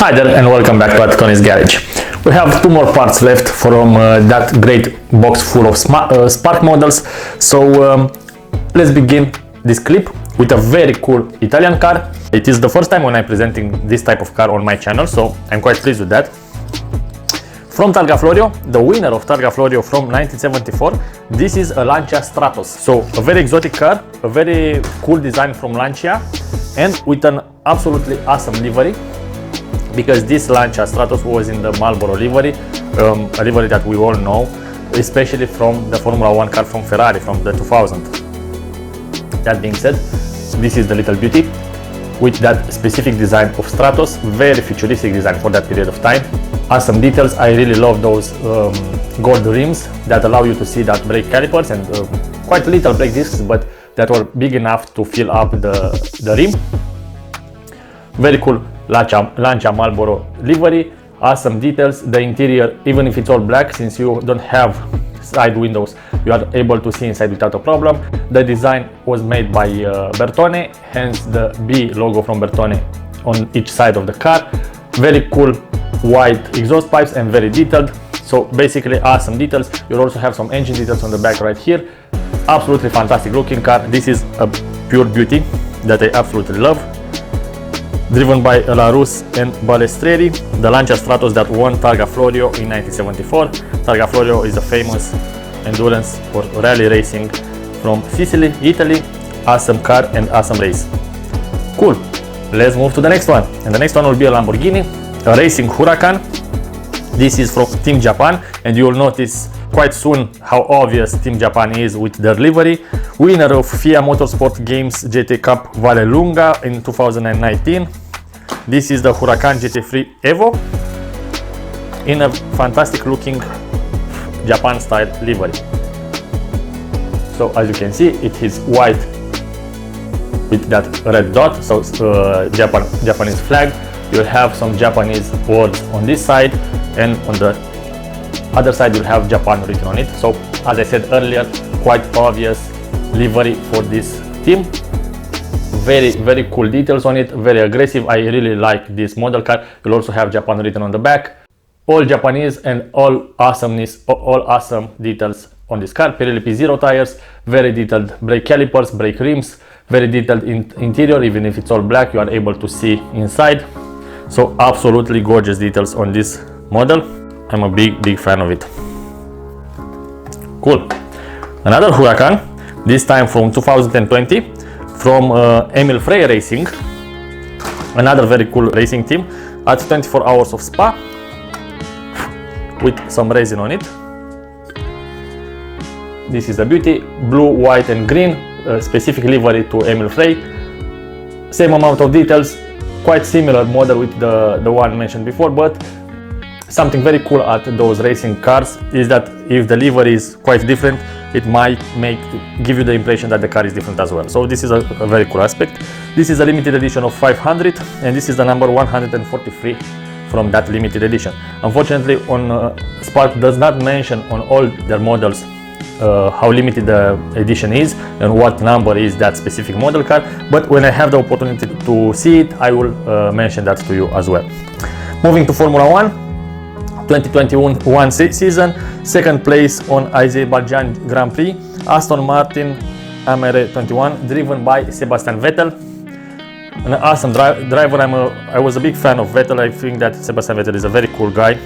Hi there and welcome back to Tony's Garage. We have two more parts left from that great box full of Spark models. So let's begin this clip with a very cool Italian car. It is the first time when I'm presenting this type of car on my channel, so I'm quite pleased with that. From Targa Florio, the winner of Targa Florio from 1974, this is a Lancia Stratos. So a very exotic car, a very cool design from Lancia, and with an absolutely awesome livery, because this Lancia Stratos was in the Marlboro livery, a livery that we all know, especially from the Formula 1 car from Ferrari from the 2000. That being said, this is the little beauty with that specific design of Stratos, very futuristic design for that period of time. Awesome details. I really love those gold rims that allow you to see that brake calipers and quite little brake discs, but that were big enough to fill up the rim. Very cool Lancia Marlboro livery, awesome details. The interior, even if it's all black, since you don't have side windows, you are able to see inside without a problem. The design was made by Bertone, hence the B logo from Bertone on each side of the car. Very cool white exhaust pipes and very detailed. So basically awesome details. You'll also have some engine details on the back right here. Absolutely fantastic looking car. This is a pure beauty that I absolutely love. Driven by Larus and Balestreri, the Lancia Stratos that won Targa Florio in 1974. Targa Florio is a famous endurance or rally racing from Sicily, Italy. Awesome car and awesome race. Cool. Let's move to the next one. And the next one will be a Lamborghini, a racing Huracan. This is from Team Japan, and you will notice quite soon how obvious Team Japan is with their livery. Winner of FIA Motorsport Games GT Cup Vallelunga in 2019. This is the Huracan GT3 Evo in a fantastic looking Japan style livery. So as you can see, it is white with that red dot, so Japanese flag. You'll have some Japanese words on this side, and on the other side you'll have Japan written on it. So as I said earlier, quite obvious livery for this team. Very cool details on it, very aggressive. I really like this model car. You'll also have Japan written on the back. All Japanese and all awesomeness, all awesome details on this car. Pirelli P0 tires, very detailed brake calipers, brake rims, very detailed interior. Even if it's all black, you are able to see inside. So absolutely gorgeous details on this model. I'm a big fan of it. Cool. Another Huracan, this time from 2020, from Emil Frey Racing, another very cool racing team, at 24 hours of Spa with some resin on it. This is a beauty, blue, white and green, specific livery to Emil Frey. Same amount of details, quite similar model with the one mentioned before, but something very cool at those racing cars is that if the livery is quite different, it might give you the impression that the car is different as well. So this is a very cool aspect. This is a limited edition of 500, and this is the number 143 from that limited edition. Unfortunately, on Spark does not mention on all their models how limited the edition is and what number is that specific model car, but when I have the opportunity to see it, I will mention that to you as well. Moving to Formula 1, 2021 season, second place on Azerbaijan Grand Prix, Aston Martin AMR21, driven by Sebastian Vettel. An awesome driver. I was a big fan of Vettel. I think that Sebastian Vettel is a very cool guy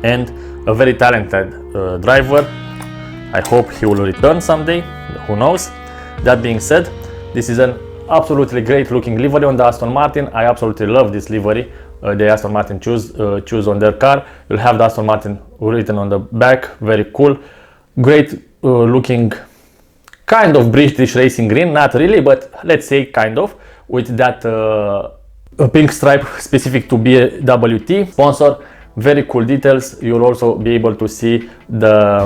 and a very talented driver. I hope he will return someday, who knows. That being said, this is an absolutely great looking livery on the Aston Martin. I absolutely love this livery. The Aston Martin choose on their car. You'll have the Aston Martin written on the back, very cool. Great looking, kind of British racing green, not really, but let's say kind of, with that pink stripe specific to BWT sponsor. Very cool details. You'll also be able to see the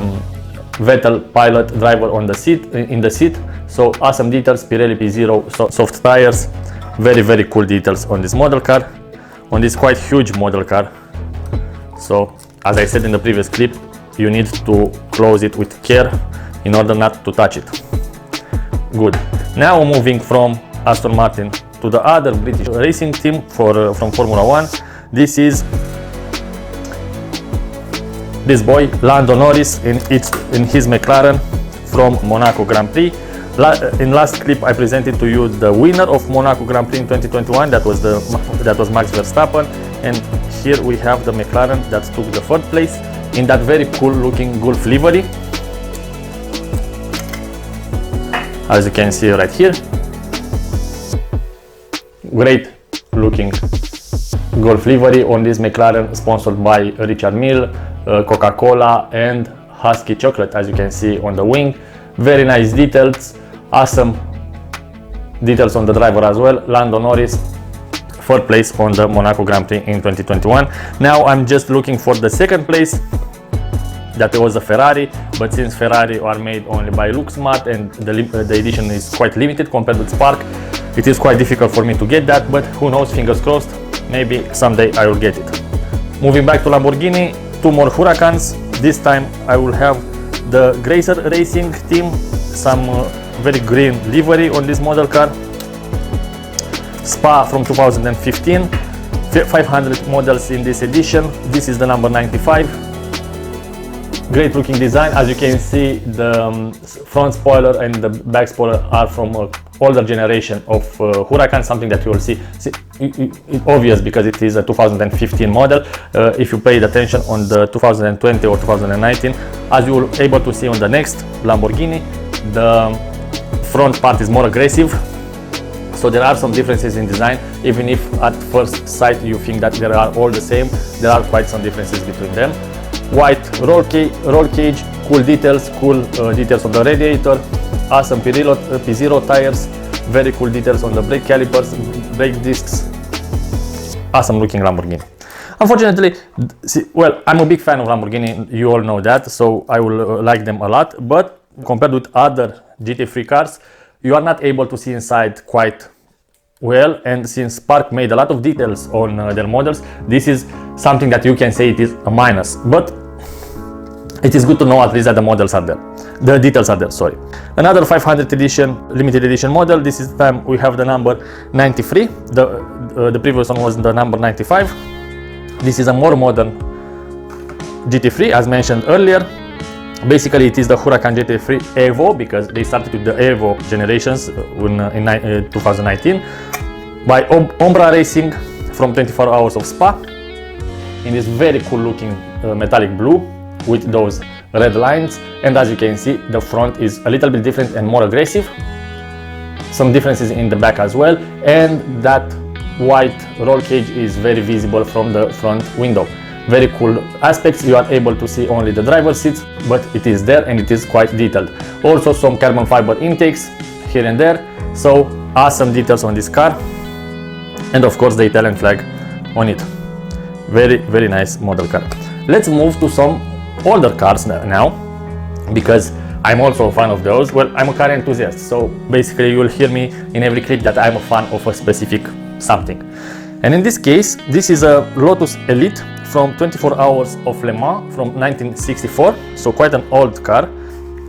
Vettel pilot driver on the seat, in the seat. So awesome details. Pirelli P0 soft tires. Very cool details on this model car, on this quite huge model car. So as I said in the previous clip, you need to close it with care in order not to touch it. Good. Now moving from Aston Martin to the other British racing team from Formula 1. This is this boy Lando Norris in his McLaren from Monaco Grand Prix. In last clip I presented to you the winner of Monaco Grand Prix in 2021, that was Max Verstappen, and here we have the McLaren that took the third place in that very cool looking Gulf livery, as you can see right here. Great looking Gulf livery on this McLaren, sponsored by Richard Mille, Coca-Cola and Husky chocolate, as you can see on the wing. Very nice details, awesome details on the driver as well. Lando Norris, third place on the Monaco Grand Prix in 2021. Now I'm just looking for the second place. That was a Ferrari, but since Ferrari are made only by Luxmart and the edition is quite limited compared with Spark, it is quite difficult for me to get that, but who knows, fingers crossed, maybe someday I will get it. Moving back to Lamborghini, two more Huracans. This time I will have the Grazer Racing team, some very green livery on this model car. Spa from 2015, 500 models in this edition. This is the number 95. Great looking design. As you can see, the front spoiler and the back spoiler are from an older generation of Huracan, something that you will see. It's obvious because it is a 2015 model. If you paid attention on the 2020 or 2019, as you will be able to see on the next Lamborghini, the front part is more aggressive. So there are some differences in design. Even if at first sight you think that they are all the same, there are quite some differences between them. White roll cage, cool details on the radiator, awesome P0 tires, very cool details on the brake calipers, brake discs. Awesome looking Lamborghini. Unfortunately, well, I'm a big fan of Lamborghini, you all know that, so I will like them a lot, but compared with other GT3 cars, you are not able to see inside quite well, and since Spark made a lot of details on their models, this is something that you can say it is a minus, but it is good to know at least that the models are there, the details are there, sorry. Another 500 edition, limited edition model. This is time we have the number 93, the previous one was the number 95. This is a more modern GT3, as mentioned earlier. Basically it is the Huracan GT3 Evo, because they started with the Evo generations in 2019 by Ombra Racing from 24 Hours of Spa, in this very cool looking metallic blue with those red lines. And as you can see, the front is a little bit different and more aggressive, some differences in the back as well, and that white roll cage is very visible from the front window. Very cool aspects. You are able to see only the driver's seats, but it is there and it is quite detailed. Also some carbon fiber intakes here and there, so awesome details on this car, and of course the Italian flag on it. Very nice model car. Let's move to some older cars now, because I'm also a fan of those. Well, I'm a car enthusiast, so basically you will hear me in every clip that I'm a fan of a specific something. And in this case, this is a Lotus Elite from 24 Hours of Le Mans from 1964, so quite an old car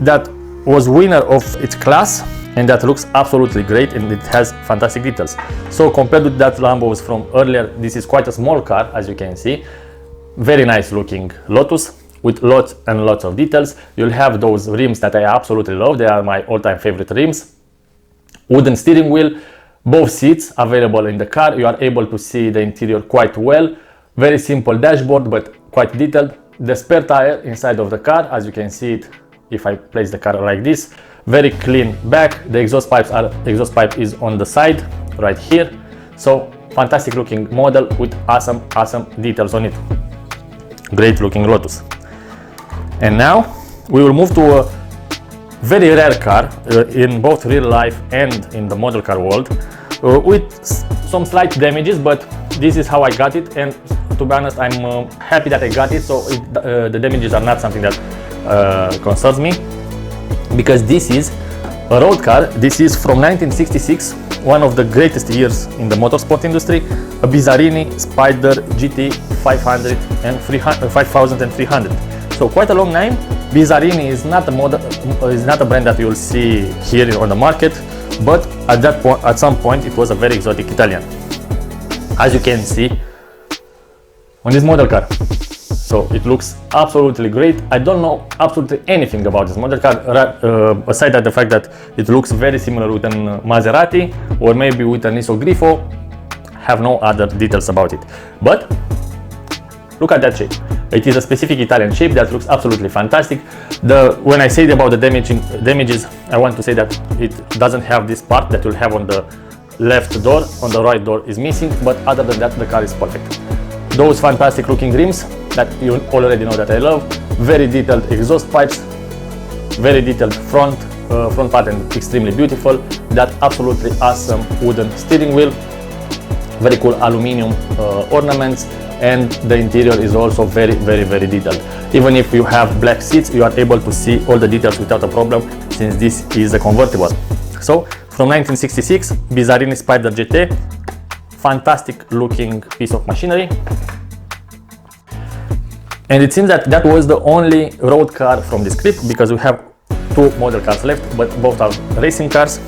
that was winner of its class, and that looks absolutely great, and it has fantastic details. So compared with that Lambos from earlier, this is quite a small car, as you can see. Very nice looking Lotus with lots and lots of details. You'll have those rims that I absolutely love. They are my all-time favorite rims. Wooden steering wheel, both seats available in the car. You are able to see the interior quite well. Very simple dashboard, but quite detailed. The spare tire inside of the car, as you can see it if I place the car like this. Very clean back. The exhaust pipe is on the side right here. So fantastic looking model with awesome details on it. Great looking Lotus. And now we will move to a very rare car in both real life and in the model car world, with some slight damages, but this is how I got it, and to be honest, I'm happy that I got it, so the damages are not something that concerns me, because this is a road car. This is from 1966, one of the greatest years in the motorsport industry, a Bizzarrini Spyder GT 500 and 5300. So quite a long name. Bizzarrini is not a brand that you will see here on the market, but at some point it was a very exotic Italian. As you can see, on this model car. So it looks absolutely great. I don't know absolutely anything about this model car, aside that the fact that it looks very similar with an Maserati or maybe with an Nissan Grifo. Have no other details about it. But look at that shape. It is a specific Italian shape that looks absolutely fantastic. When I say about the damages, I want to say that it doesn't have this part that you'll have on the left door. On the right door is missing, but other than that, the car is perfect. Those fantastic looking rims that you already know that I love. Very detailed exhaust pipes, very detailed front part and extremely beautiful. That absolutely awesome wooden steering wheel. Very cool aluminum ornaments, and the interior is also very detailed. Even if you have black seats, you are able to see all the details without a problem, since this is a convertible. So from 1966, Bizzarrini Spyder GT, fantastic looking piece of machinery. And it seems that that was the only road car from this clip, because we have two model cars left, but both are racing cars.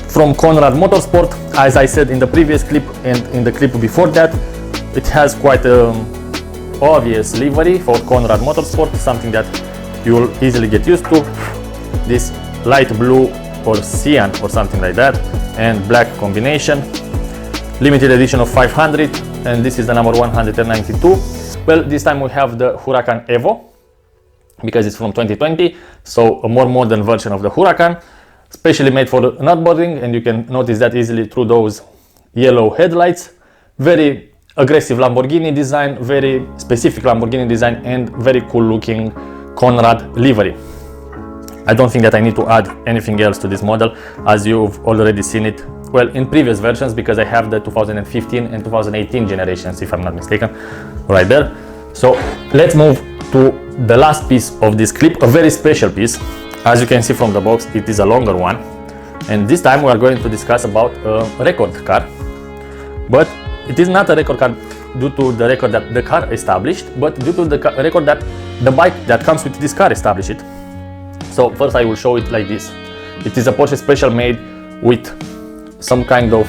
From Konrad Motorsport, as I said in the previous clip and in the clip before that, it has quite obvious livery for Konrad Motorsport, something that you will easily get used to. This light blue or cyan or something like that, and black combination. Limited edition of 500, and this is the number 192. Well, this time we have the Huracan Evo, because it's from 2020, so a more modern version of the Huracan, specially made for the Nürburgring, and you can notice that easily through those yellow headlights. Very aggressive Lamborghini design, very specific Lamborghini design, and very cool looking Konrad livery. I don't think that I need to add anything else to this model, as you've already seen it, well, in previous versions, because I have the 2015 and 2018 generations, if I'm not mistaken, right there. So let's move to the last piece of this clip, a very special piece. As you can see from the box, it is a longer one, and this time we are going to discuss about a record car. But it is not a record car due to the record that the car established, but due to the record that the bike that comes with this car established it. So first I will show it like this. It is a Porsche special made with some kind of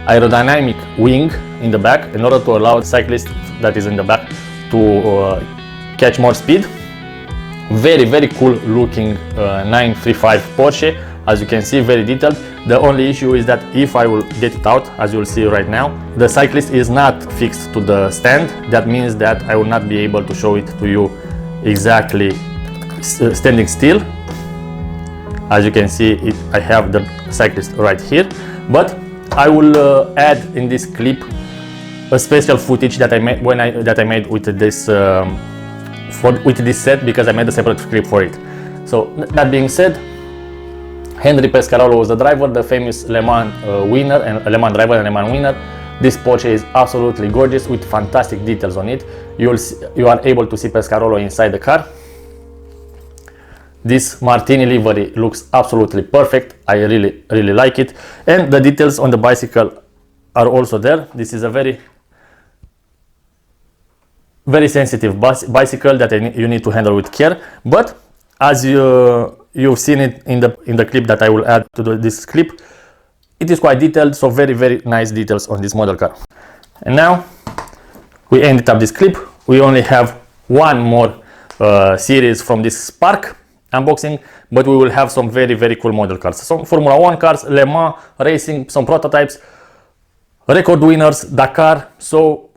aerodynamic wing in the back in order to allow the cyclist that is in the back to catch more speed. Very cool looking 935 Porsche, as you can see, very detailed. The only issue is that if I will get it out, as you will see right now, the cyclist is not fixed to the stand. That means that I will not be able to show it to you exactly standing still. As you can see, I have the cyclist right here, but I will add in this clip a special footage that I made with this with this set, because I made a separate clip for it. So that being said, Henry Pescarolo was the driver, the famous Le Mans winner, and Le Mans driver and Le Mans winner. This Porsche is absolutely gorgeous with fantastic details on it. You are able to see Pescarolo inside the car. This Martini livery looks absolutely perfect. I really like it, and the details on the bicycle are also there. This is a very sensitive bicycle that you need to handle with care, but as you've seen it in the clip that I will add to this clip, it is quite detailed, so very nice details on this model car. And now we ended up this clip. We only have one more series from this Spark unboxing, but we will have some very cool model cars, some Formula 1 cars, Le Mans racing, some prototypes, record winners, Dakar. So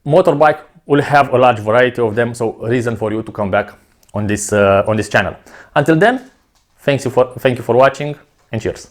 motorbike will have a large variety of them, so a reason for you to come back on this channel. Until then, thank you for watching, and cheers.